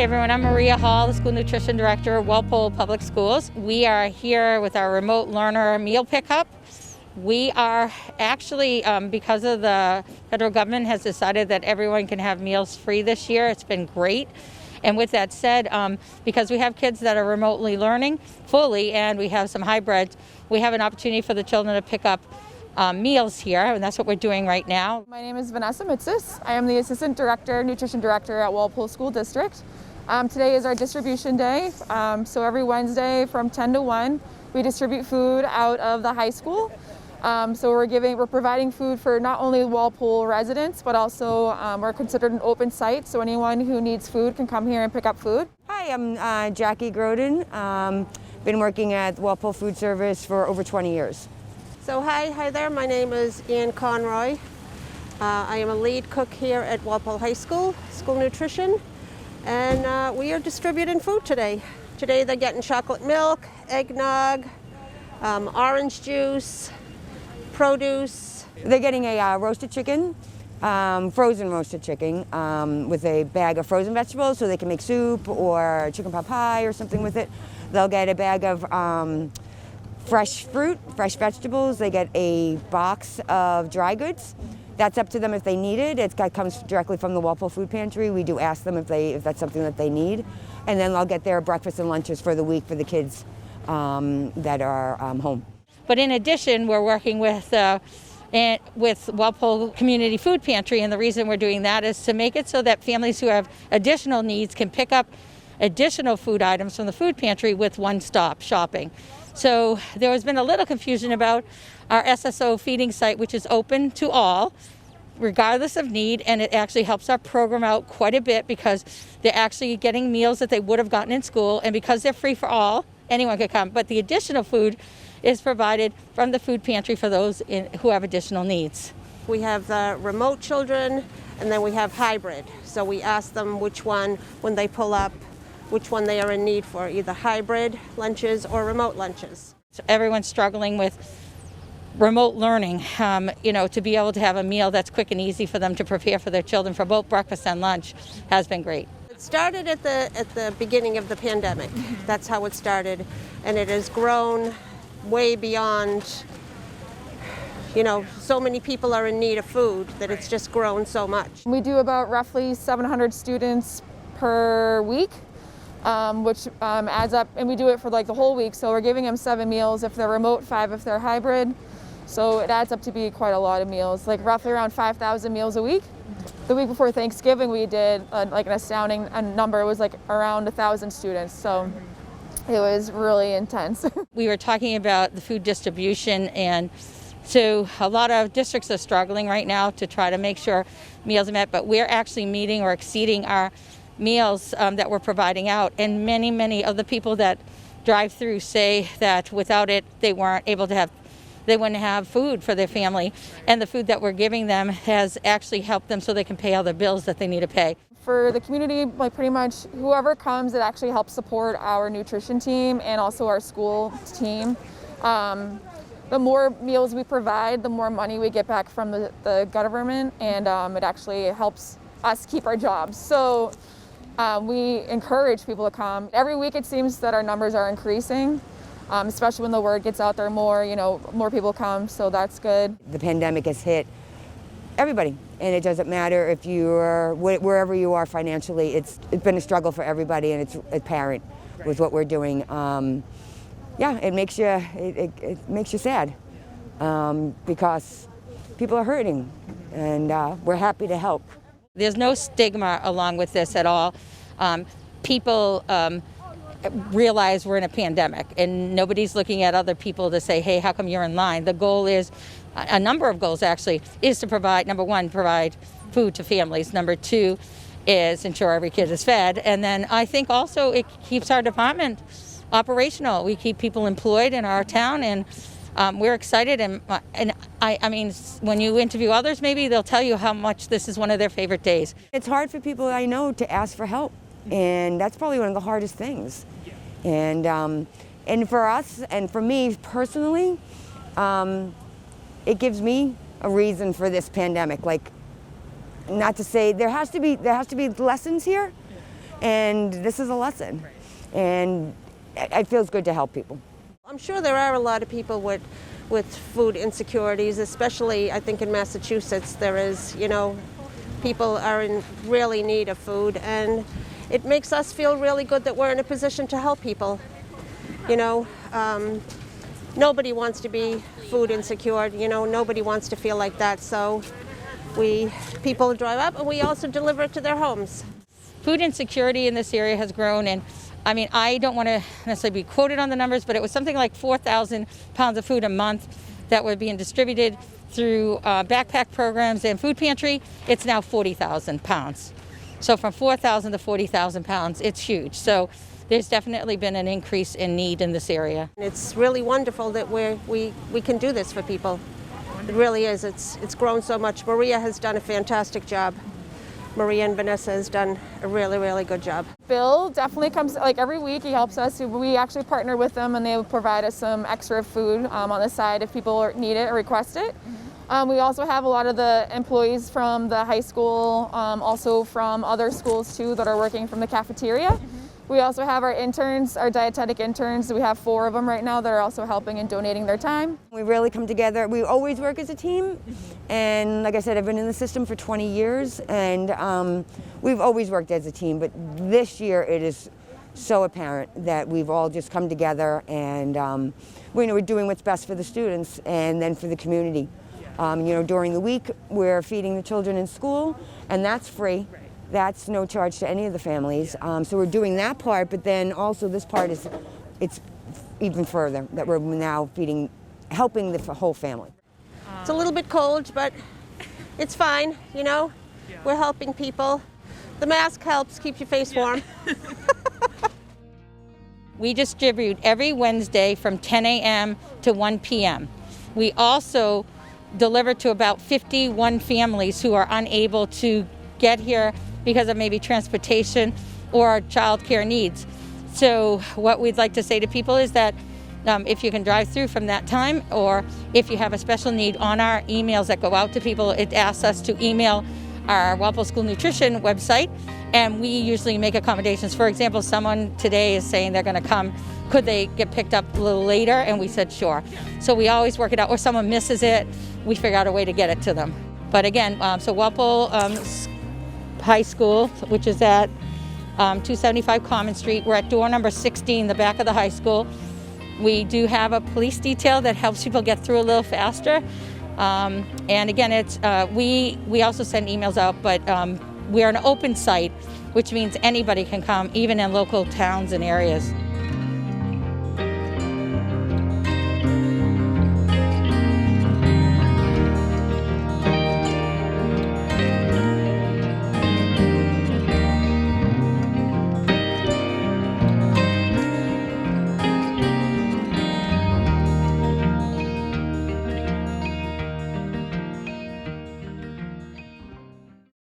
Hi everyone, I'm Maria Hall, the School Nutrition Director at Walpole Public Schools. We are here with our remote learner meal pickup. We are actually, because of the federal government has decided that everyone can have meals free this year, it's been great. And with that said, because we have kids that are remotely learning fully and we have some hybrids, we have an opportunity for the children to pick up meals here, and that's what we're doing right now. My name is Vanessa Mitzis. I am the Assistant Director, Nutrition Director at Walpole School District. Today is our distribution day, so every Wednesday from 10 to 1 we distribute food out of the high school. So we're providing food for not only Walpole residents, but also we're considered an open site, so anyone who needs food can come here and pick up food. Hi, I'm Jackie Groden. Been working at Walpole Food Service for over 20 years. So hi there, my name is Ian Conroy. I am a lead cook here at Walpole High School, School Nutrition, and we are distributing food today. Today they're getting chocolate milk, eggnog, orange juice, produce. They're getting a roasted chicken, frozen roasted chicken, with a bag of frozen vegetables so they can make soup or chicken pot pie or something with it. They'll get a bag of fresh fruit, fresh vegetables. They get a box of dry goods. That's up to them if they need it. It comes directly from the Walpole Food Pantry. We do ask them if that's something that they need. And then they'll get their breakfast and lunches for the week for the kids that are home. But in addition, we're working with Walpole Community Food Pantry, and the reason we're doing that is to make it so that families who have additional needs can pick up additional food items from the food pantry with one-stop shopping. So there has been a little confusion about our SSO feeding site, which is open to all, regardless of need, and it actually helps our program out quite a bit because they're actually getting meals that they would have gotten in school, and because they're free for all, anyone could come. But the additional food is provided from the food pantry for those who have additional needs. We have the remote children, and then we have hybrid. So we ask them which one, when they pull up, which one they are in need for, either hybrid lunches or remote lunches. So everyone's struggling with remote learning, to be able to have a meal that's quick and easy for them to prepare for their children for both breakfast and lunch has been great. It started at the beginning of the pandemic. That's how it started, and it has grown way beyond, so many people are in need of food that it's just grown so much. We do about roughly 700 students per week. Which adds up, and we do it for like the whole week, so we're giving them 7 meals if they're remote, 5 if they're hybrid, so it adds up to be quite a lot of meals, like roughly around 5,000 meals a week. The week before Thanksgiving we did like an astounding number. It was like around 1,000 students, so it was really intense. We were talking about the food distribution, and so a lot of districts are struggling right now to try to make sure meals are met, but we're actually meeting or exceeding our meals that we're providing out, and many of the people that drive through say that without it they wouldn't have food for their family, and the food that we're giving them has actually helped them so they can pay all the bills that they need to pay. For the community, like pretty much whoever comes, it actually helps support our nutrition team and also our school team. The more meals we provide, the more money we get back from the government, and it actually helps us keep our jobs. So we encourage people to come. Every week it seems that our numbers are increasing, especially when the word gets out there more, more people come, so that's good. The pandemic has hit everybody, and it doesn't matter if you're wherever you are financially. It's been a struggle for everybody, and it's apparent with what we're doing. It makes you sad because people are hurting, and we're happy to help. There's no stigma along with this at all. People realize we're in a pandemic, and nobody's looking at other people to say, hey, how come you're in line? The goal is, a number of goals actually, is to provide, number one, provide food to families. Number two is ensure every kid is fed. And then I think also it keeps our department operational. We keep people employed in our town, and we're excited, and I mean, when you interview others, maybe they'll tell you how much this is one of their favorite days. It's hard for people I know to ask for help, and that's probably one of the hardest things. And for us, and for me personally, it gives me a reason for this pandemic. Like, not to say there has to be lessons here, and this is a lesson. And it feels good to help people. I'm sure there are a lot of people with food insecurities, especially I think in Massachusetts there is, people are in really need of food, and it makes us feel really good that we're in a position to help people. Nobody wants to be food insecure, nobody wants to feel like that, so people drive up and we also deliver it to their homes. Food insecurity in this area has grown, and I don't want to necessarily be quoted on the numbers, but it was something like 4,000 pounds of food a month that were being distributed through backpack programs and food pantry. It's now 40,000 pounds. So from 4,000 to 40,000 pounds, it's huge. So there's definitely been an increase in need in this area. It's really wonderful that we can do this for people. It really is. It's grown so much. Maria has done a fantastic job. Maria and Vanessa has done a really, really good job. Bill definitely comes, like every week he helps us. We actually partner with them and they will provide us some extra food on the side if people need it or request it. We also have a lot of the employees from the high school, also from other schools too that are working from the cafeteria. We also have our interns, our dietetic interns. We have 4 of them right now that are also helping and donating their time. We really come together. We always work as a team. And like I said, I've been in the system for 20 years and we've always worked as a team. But this year it is so apparent that we've all just come together and we're doing what's best for the students and then for the community. During the week we're feeding the children in school and that's free. That's no charge to any of the families. So we're doing that part, but then also this part it's even further, that we're now helping the whole family. It's a little bit cold, but it's fine, We're helping people. The mask helps keep your face warm. We distribute every Wednesday from 10 a.m. to 1 p.m. We also deliver to about 51 families who are unable to get here because of maybe transportation or childcare needs. So what we'd like to say to people is that if you can drive through from that time, or if you have a special need, on our emails that go out to people, it asks us to email our Walpole School Nutrition website, and we usually make accommodations. For example, someone today is saying they're going to come. Could they get picked up a little later? And we said sure. So we always work it out. Or someone misses it, we figure out a way to get it to them. But again, so Walpole High School, which is at 275 Common Street. We're at door number 16, the back of the high school. We do have a police detail that helps people get through a little faster. And again, it's we also send emails out, but we're an open site, which means anybody can come, even in local towns and areas.